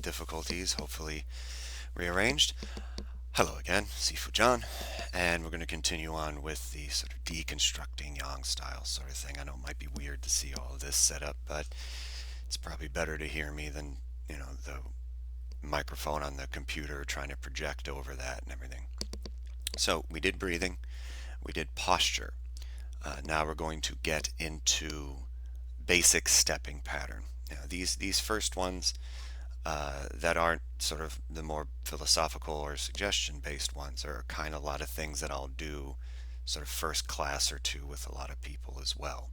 difficulties hopefully rearranged. Hello again, Sifu John, and we're going to continue on with the sort of deconstructing yang style sort of thing. I know it might be weird to see all of this set up, but it's probably better to hear me than, the microphone on the computer trying to project over that and everything. So we did breathing, we did posture. Now we're going to get into basic stepping pattern. Now, these first ones that aren't sort of the more philosophical or suggestion based ones are kind of a lot of things that I'll do sort of first class or two with a lot of people as well.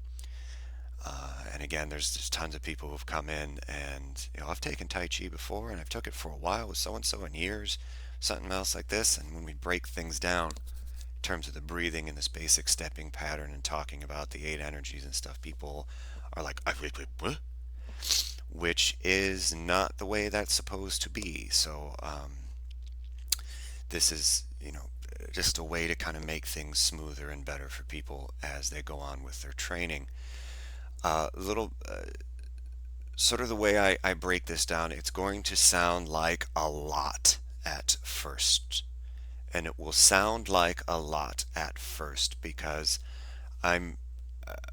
And again, there's just tons of people who've come in and, I've taken Tai Chi before and I've took it for a while with so-and-so in years, something else like this. And when we break things down in terms of the breathing and this basic stepping pattern and talking about the 8 energies and stuff, people are like, what? Which is not the way that's supposed to be. So this is, just a way to kind of make things smoother and better for people as they go on with their training. Little sort of the way I break this down, it's going to sound like a lot at first. And it will sound like a lot at first because I'm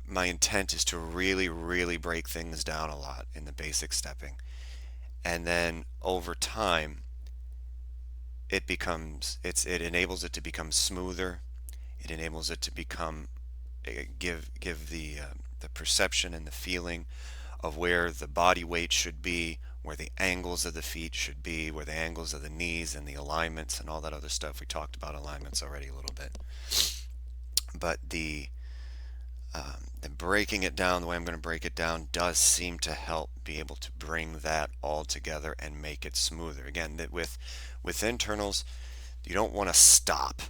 my intent is to really, really break things down a lot in the basic stepping. And then over time, it enables it to become smoother. It enables it to become give the perception and the feeling of where the body weight should be, where the angles of the feet should be, where the angles of the knees and the alignments and all that other stuff. We talked about alignments already a little bit. But the breaking it down the way I'm going to break it down does seem to help be able to bring that all together and make it smoother. Again, that with internals, you don't want to stop.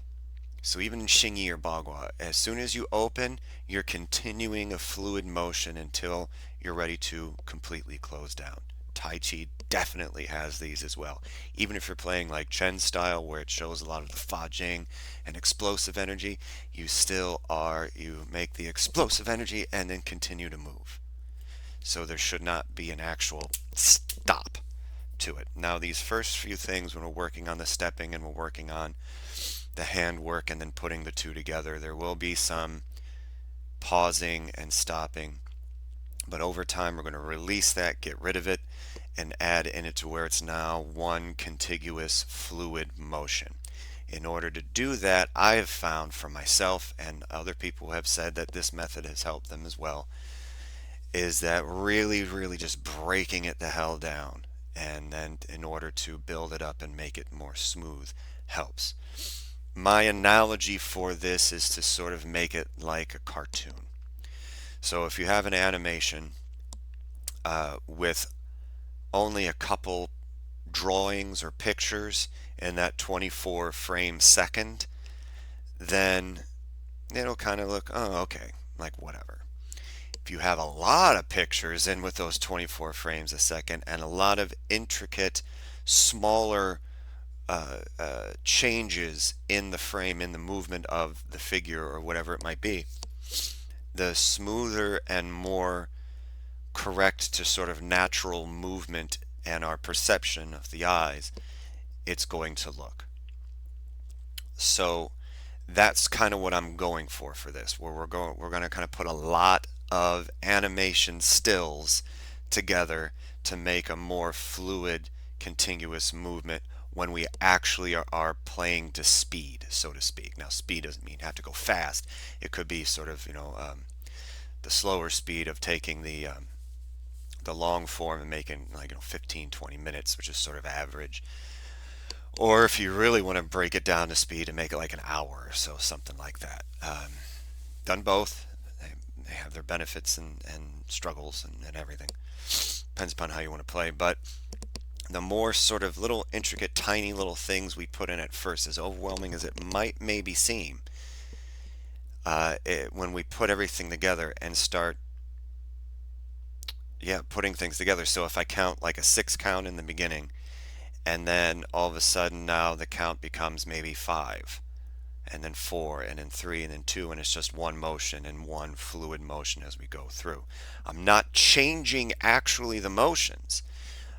So even in Xingyi or Bagua, as soon as you open, you're continuing a fluid motion until you're ready to completely close down. Tai Chi definitely has these as well. Even if you're playing like Chen style, where it shows a lot of the Fa Jing and explosive energy, you make the explosive energy and then continue to move. So there should not be an actual stop to it. Now, these first few things, when we're working on the stepping and we're working on the hand work and then putting the two together, there will be some pausing and stopping. But over time, we're going to release that, get rid of it, and add in it to where it's now one contiguous fluid motion. In order to do that, I have found for myself, and other people have said that this method has helped them as well, is that really, really just breaking it the hell down, and then in order to build it up and make it more smooth helps. My analogy for this is to sort of make it like a cartoon. So if you have an animation with only a couple drawings or pictures in that 24 frame second, then it'll kind of look, oh, okay, like whatever. If you have a lot of pictures in with those 24 frames a second and a lot of intricate, smaller changes in the frame, in the movement of the figure or whatever it might be, the smoother and more correct to sort of natural movement and our perception of the eyes it's going to look. So that's kind of what I'm going for this, where we're going to kind of put a lot of animation stills together to make a more fluid, contiguous movement when we actually are playing to speed, so to speak. Now, speed doesn't mean you have to go fast. It could be sort of, the slower speed of taking the long form and making 15, 20 minutes, which is sort of average. Or if you really want to break it down to speed and make it like an hour or so, something like that. Done both. They have their benefits and struggles and everything. Depends upon how you want to play. But the more sort of little intricate, tiny little things we put in at first, as overwhelming as it might maybe seem, when we put everything together and start putting things together. So if I count like a 6 count in the beginning, and then all of a sudden now the count becomes maybe 5, and then 4, and then 3, and then 2, and it's just one motion and one fluid motion as we go through. I'm not changing actually the motions.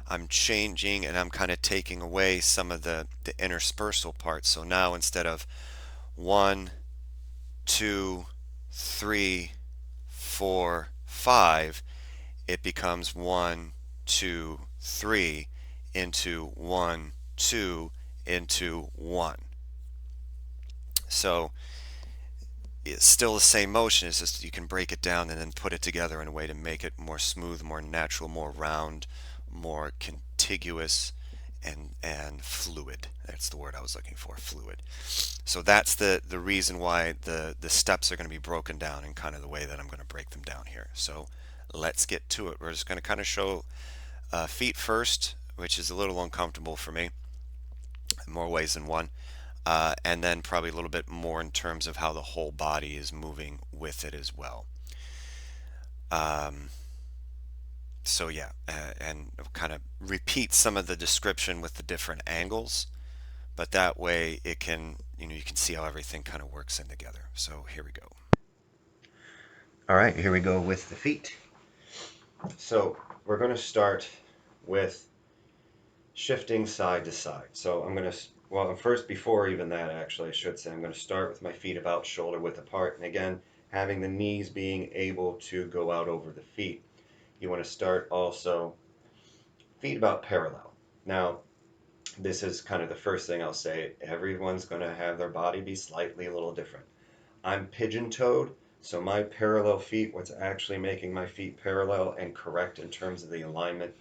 I'm changing and I'm kind of taking away some of the interspersal parts. So now instead of 1, 2, 3, 4, 5, it becomes 1, 2, 3 into 1, 2 into 1. So it's still the same motion. It's just you can break it down and then put it together in a way to make it more smooth, more natural, more round, more contiguous, and fluid. That's the word I was looking for, fluid. So that's the reason why the steps are going to be broken down in kind of the way that I'm going to break them down here. So let's get to it. We're just going to kind of show feet first, which is a little uncomfortable for me in more ways than one. And then probably a little bit more in terms of how the whole body is moving with it as well. Um, so yeah, and kind of repeat some of the description with the different angles, but that way it can, you can see how everything kind of works in together. So here we go. All right, here we go with the feet. So we're going to start with shifting side to side. So I'm going to, well, first, before even that, actually, I should say, I'm going to start with my feet about shoulder width apart. And again, having the knees being able to go out over the feet. You want to start also feet about parallel. Now, this is kind of the first thing I'll say. Everyone's going to have their body be slightly a little different. I'm pigeon-toed, so my parallel feet, what's actually making my feet parallel and correct in terms of the alignment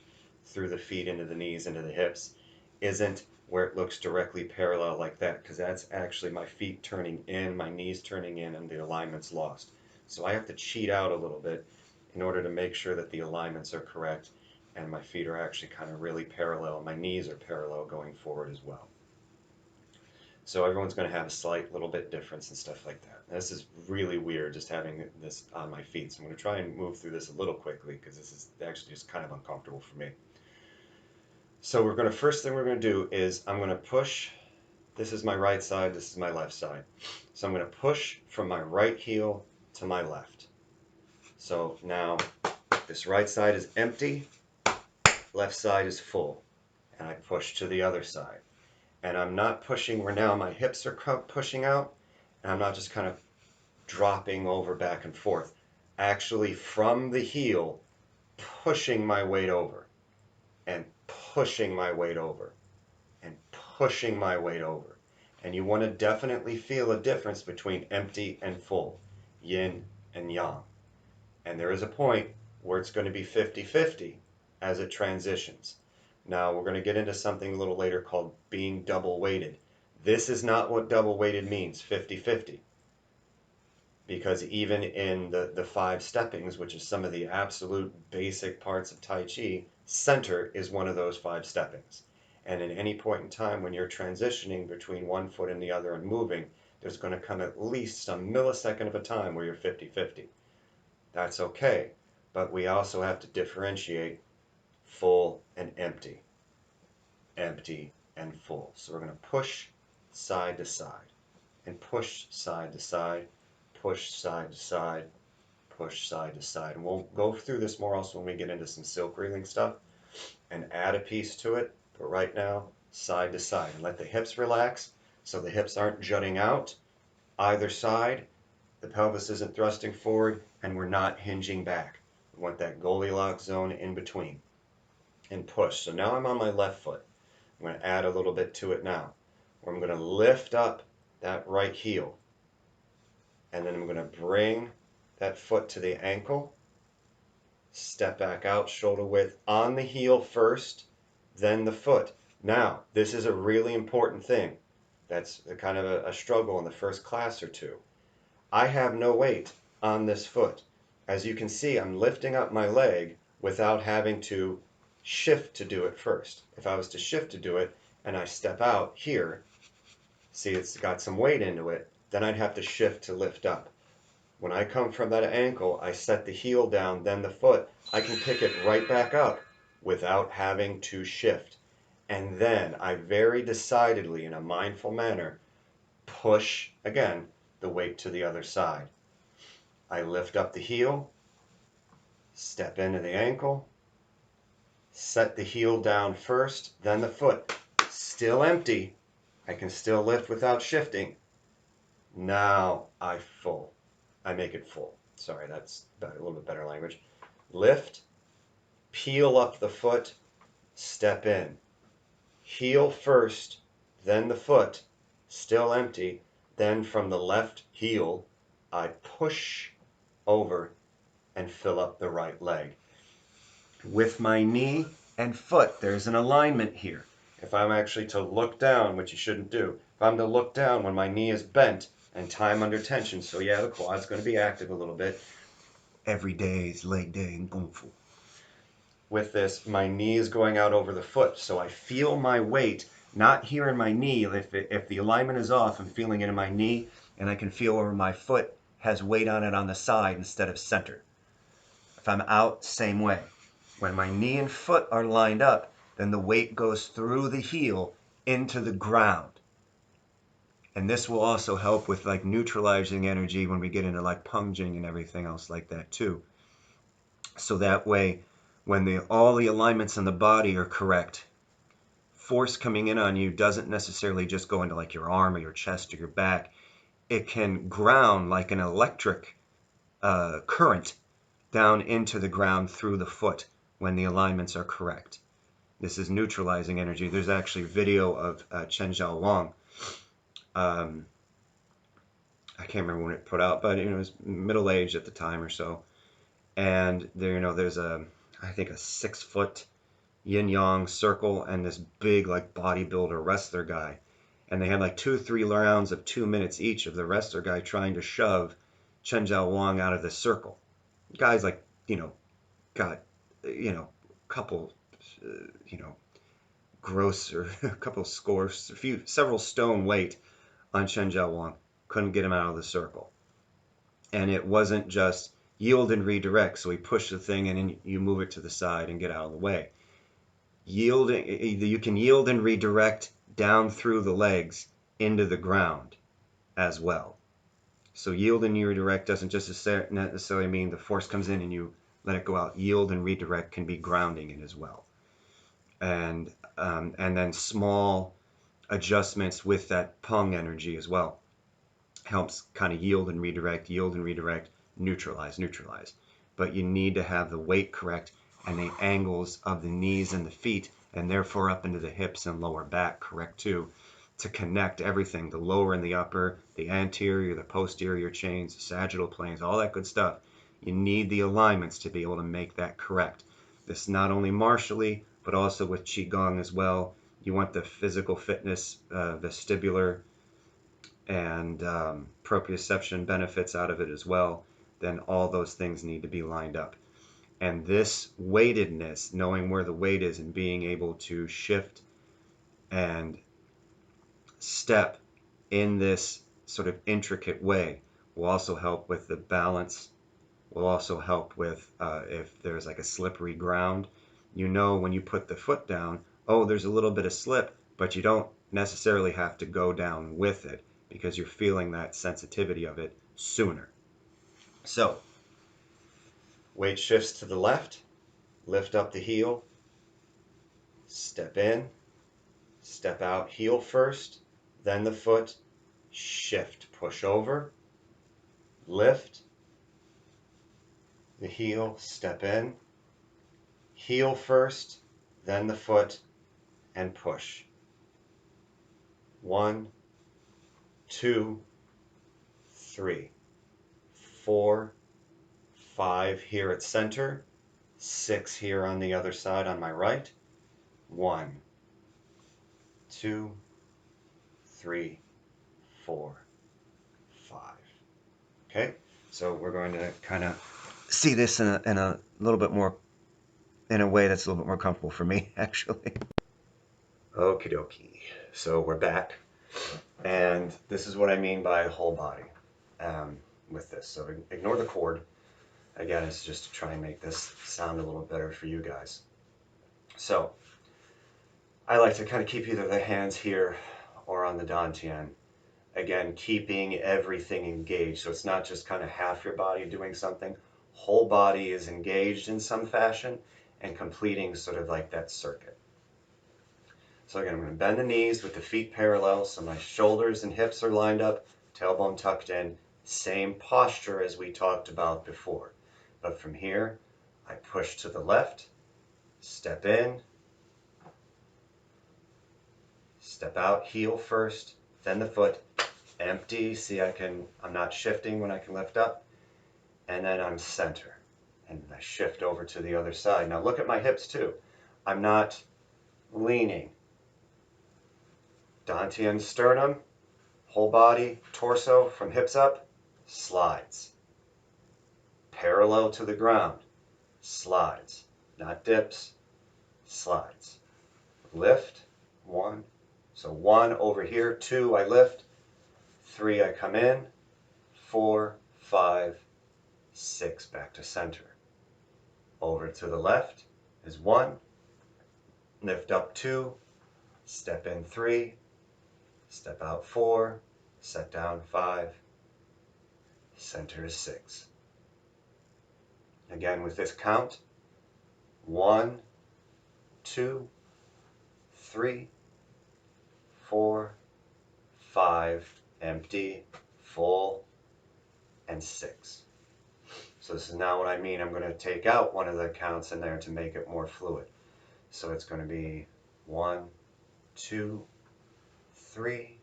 through the feet into the knees, into the hips, isn't where it looks directly parallel like that, because that's actually my feet turning in, my knees turning in, and the alignment's lost. So I have to cheat out a little bit in order to make sure that the alignments are correct and my feet are actually kind of really parallel. My knees are parallel going forward as well. So everyone's going to have a slight little bit difference and stuff like that. This is really weird just having this on my feet. So I'm going to try and move through this a little quickly because this is actually just kind of uncomfortable for me. So first thing we're going to do is I'm going to push. This is my right side, this is my left side. So I'm going to push from my right heel to my left. So now this right side is empty, left side is full. And I push to the other side. And I'm not pushing where now my hips are pushing out, and I'm not just kind of dropping over back and forth. Actually, from the heel, pushing my weight over, and pushing my weight over, and pushing my weight over. And you want to definitely feel a difference between empty and full, yin and yang. And there is a point where it's going to be 50-50 as it transitions. Now we're going to get into something a little later called being double weighted. This is not what double weighted means, 50-50. Because even in the five steppings, which is some of the absolute basic parts of Tai Chi, center is one of those five steppings. And at any point in time when you're transitioning between one foot and the other and moving, there's going to come at least some millisecond of a time where you're 50-50. That's okay, but we also have to differentiate full and empty, empty and full. So we're going to push side to side, and push side to side, push side to side, push side to side. And we'll go through this more also when we get into some silk reeling stuff and add a piece to it. But right now, side to side. And let the hips relax so the hips aren't jutting out either side. The pelvis isn't thrusting forward, and we're not hinging back. We want that Goldilocks zone in between. And push. So now I'm on my left foot. I'm going to add a little bit to it now. Where I'm going to lift up that right heel. And then I'm going to bring that foot to the ankle. Step back out, shoulder width on the heel first, then the foot. Now, this is a really important thing. That's kind of a struggle in the first class or two. I have no weight on this foot. As you can see, I'm lifting up my leg without having to shift to do it first. If I was to shift to do it and I step out here, see it's got some weight into it, then I'd have to shift to lift up. When I come from that ankle, I set the heel down, then the foot. I can pick it right back up without having to shift. And then I very decidedly, in a mindful manner, push, again, the weight to the other side. I lift up the heel, step into the ankle, Set the heel down first, then the foot. Still empty. I can still lift without shifting. Now I make it full. Sorry, that's a little bit better language. Lift, peel up the foot, step in. Heel first, then the foot, still empty. Then from the left heel, I push over and fill up the right leg. With my knee and foot, there's an alignment here. If I'm actually to look down, which you shouldn't do, if I'm to look down when my knee is bent and time under tension, so yeah, the quad's going to be active a little bit. Every day is leg day in Kung Fu. With this, my knee is going out over the foot, so I feel my weight, not here in my knee. If the alignment is off, I'm feeling it in my knee, and I can feel where my foot has weight on it on the side instead of center. If I'm out, same way. When my knee and foot are lined up, then the weight goes through the heel into the ground. And this will also help with like neutralizing energy when we get into like punging and everything else like that too. So that way, when all the alignments in the body are correct, force coming in on you doesn't necessarily just go into like your arm or your chest or your back. It can ground like an electric current down into the ground through the foot when the alignments are correct. This is neutralizing energy. There's actually video of Chen Zhao Wang. I can't remember when it put out, but it was middle-aged at the time or so. And there's I think a 6-foot yin-yang circle and this big like bodybuilder wrestler guy. And they had like 2-3 rounds of 2 minutes each of the wrestler guy trying to shove Chen Zhao Wang out of the circle. The guy's like, got, a couple, gross or a couple scores, several stone weight on Chen Zhao Wang. Couldn't get him out of the circle. And it wasn't just yield and redirect. So he pushed the thing and then you move it to the side and get out of the way. You can yield and redirect down through the legs into the ground as well. So yield and redirect doesn't just necessarily mean the force comes in and you let it go out. Yield and redirect can be grounding it as well. And then small adjustments with that pung energy as well helps kind of yield and redirect, neutralize. But you need to have the weight correct and the angles of the knees and the feet and therefore up into the hips and lower back correct too, to connect everything, the lower and the upper, the anterior, the posterior chains, the sagittal planes, all that good stuff. You need the alignments to be able to make that correct. This not only martially, but also with Qigong as well. You want the physical fitness, vestibular, and proprioception benefits out of it as well. Then all those things need to be lined up. And this weightedness, knowing where the weight is and being able to shift and step in this sort of intricate way, will also help with the balance, will also help with if there's like a slippery ground. When you put the foot down, oh, there's a little bit of slip, but you don't necessarily have to go down with it because you're feeling that sensitivity of it sooner. So, weight shifts to the left, lift up the heel, step in, step out, heel first, then the foot, shift, push over, lift, the heel, step in, heel first, then the foot, and push. 1, 2, 3, 4, 5 here at center, 6 here on the other side on my right. 1, 2, 3, 4, 5. Okay, so we're going to kind of see this in a little bit more, in a way that's a little bit more comfortable for me, actually. Okie dokie. So we're back. And this is what I mean by whole body with this. So ignore the cord. Again, it's just to try and make this sound a little better for you guys. So I like to kind of keep either the hands here or on the dantian. Again, keeping everything engaged. So it's not just kind of half your body doing something. Whole body is engaged in some fashion. and completing sort of like that circuit. So again, I'm going to bend the knees with the feet parallel so my shoulders and hips are lined up, tailbone tucked in, same posture as we talked about before. But from here, I push to the left, step in, step out, heel first, then the foot, empty. See, I'm not shifting when I can lift up, and then I'm center. And I shift over to the other side. Now look at my hips too. I'm not leaning. Dantian sternum, whole body, torso from hips up, slides. Parallel to the ground, slides. Not dips, slides. Lift, one. So one over here, two, I lift. Three, I come in. 4, 5, 6, back to center. Over to the left is 1, lift up 2, step in 3, step out 4, set down 5, center is 6. Again with this count, 1, 2, 3, 4, 5, empty, full, and 6. So this is now what I mean. I'm going to take out one of the counts in there to make it more fluid. So it's going to be 1, 2, 3,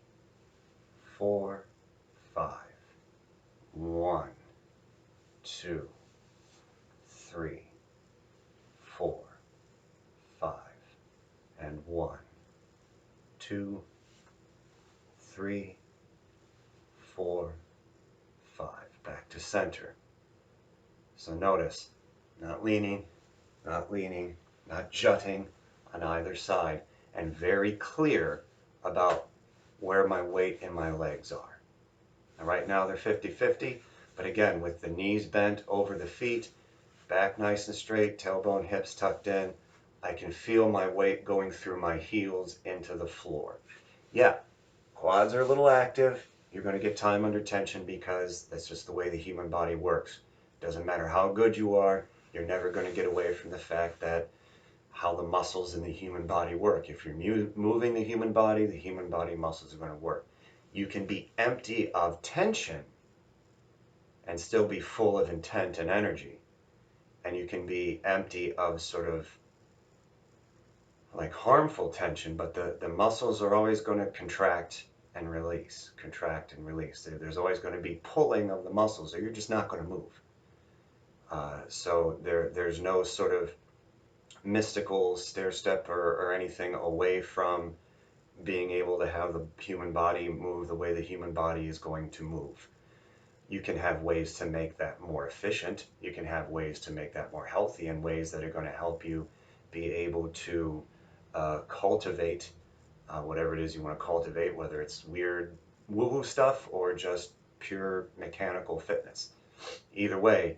4, 5. 1, 2, 3, 4, 5. And 1, 2, 3, 4, 5. Back to center. So notice, not leaning, not jutting on either side, and very clear about where my weight and my legs are. And right now they're 50-50, but again, with the knees bent over the feet, back nice and straight, tailbone, hips tucked in, I can feel my weight going through my heels into the floor. Yeah, quads are a little active. You're going to get time under tension because that's just the way the human body works. Doesn't matter how good you are, you're never going to get away from the fact that how the muscles in the human body work. If you're moving the human body muscles are going to work. You can be empty of tension and still be full of intent and energy. And you can be empty of sort of like harmful tension, but the muscles are always going to contract and release, contract and release. There's always going to be pulling of the muscles, or you're just not going to move. So there's no sort of mystical stair step or anything away from being able to have the human body move the way the human body is going to move. You can have ways to make that more efficient. You can have ways to make that more healthy and ways that are going to help you be able to cultivate whatever it is you want to cultivate, whether it's weird woo-woo stuff or just pure mechanical fitness. Either way,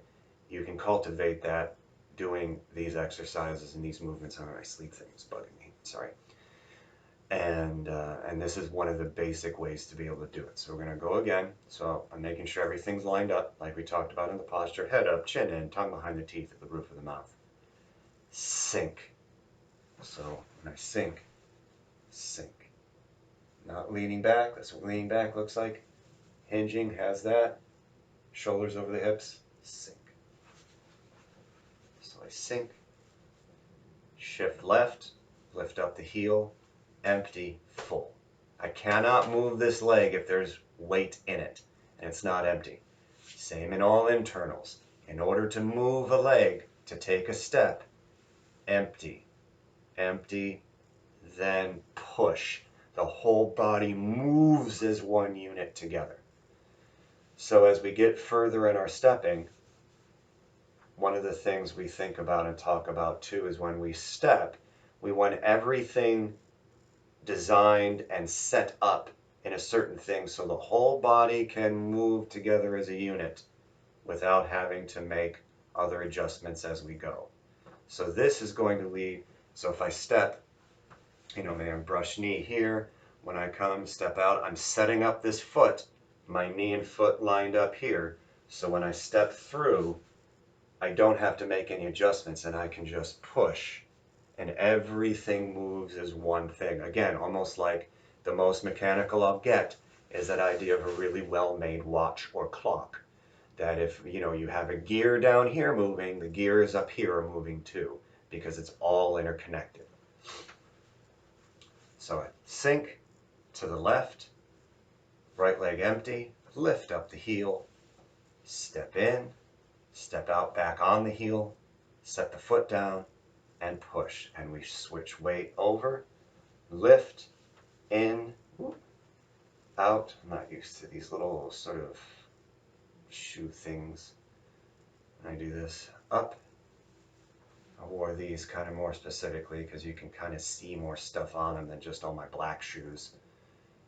you can cultivate that doing these exercises and these movements. Oh, my sleep thing is bugging me. Sorry. And this is one of the basic ways to be able to do it. So we're going to go again. So I'm making sure everything's lined up like we talked about in the posture. Head up, chin in, tongue behind the teeth at the roof of the mouth. Sink. So when I sink, sink. Not leaning back. That's what leaning back looks like. Hinging has that. Shoulders over the hips. Sink. So I sink. Shift left. Lift up the heel. Empty, full. I cannot move this leg if there's weight in it and it's not empty. Same in all internals. In order to move a leg, to take a step, empty, empty, then push. The whole body moves as one unit together. So as we get further in our stepping, one of the things we think about and talk about too is when we step, we want everything designed and set up in a certain thing so the whole body can move together as a unit without having to make other adjustments as we go. So this is going to lead, so if I step, maybe I brush knee here, when I come, step out, I'm setting up this foot, my knee and foot lined up here, so when I step through, I don't have to make any adjustments and I can just push and everything moves as one thing. Again, almost like the most mechanical I'll get is that idea of a really well-made watch or clock. That if you have a gear down here moving, the gears up here are moving too, because it's all interconnected. So I sink to the left, right leg empty, lift up the heel, step in, step out back on the heel, set the foot down, and push. And we switch weight over, lift, in, out. I'm not used to these little sort of shoe things. When I do this, up. I wore these kind of more specifically because you can kind of see more stuff on them than just on my black shoes.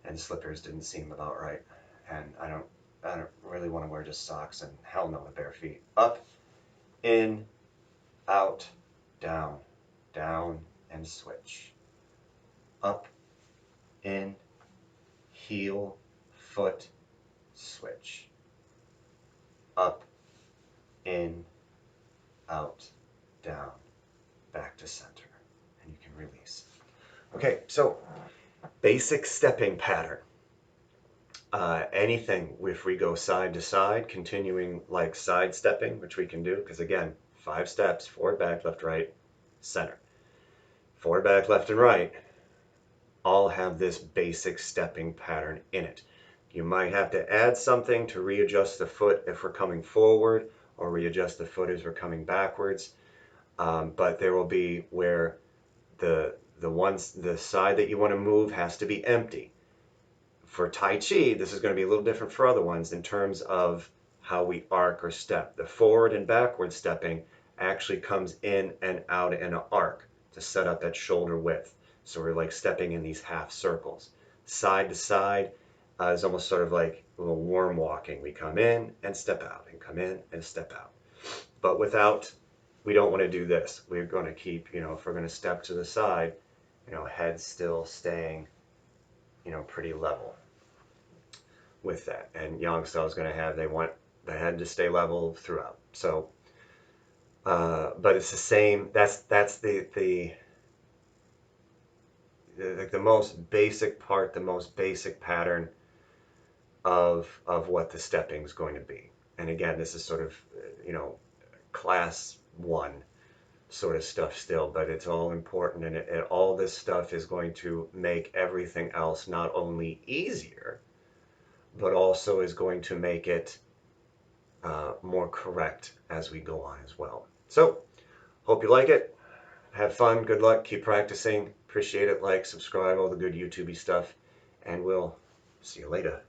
And slippers didn't seem about right. And I don't really want to wear just socks, and hell no with bare feet. Up, in, out, down, down, and switch. Up, in, heel, foot, switch. Up, in, out, down, back to center. And you can release. Okay, so basic stepping pattern. Anything, if we go side to side, continuing like side stepping, which we can do, because again, 5 steps, forward, back, left, right, center. Forward, back, left, and right all have this basic stepping pattern in it. You might have to add something to readjust the foot if we're coming forward, or readjust the foot as we're coming backwards. But there will be where the side that you want to move has to be empty. For Tai Chi, this is going to be a little different for other ones in terms of how we arc or step. The forward and backward stepping actually comes in and out in an arc to set up that shoulder width. So we're like stepping in these half circles. Side to side is almost sort of like a little worm walking. We come in and step out, and come in and step out. But we don't want to do this. We're going to keep, if we're going to step to the side, head still staying, pretty level with that. And Yang Style is going to have, they want the head to stay level throughout. So, but it's the same. That's the most basic part, the most basic pattern of what the stepping is going to be. And again, this is sort of class 1 sort of stuff still, but it's all important, and all this stuff is going to make everything else not only easier, but also is going to make it more correct as we go on as well. So, hope you like it. Have fun. Good luck. Keep practicing. Appreciate it. Like, subscribe, all the good YouTubey stuff. And we'll see you later.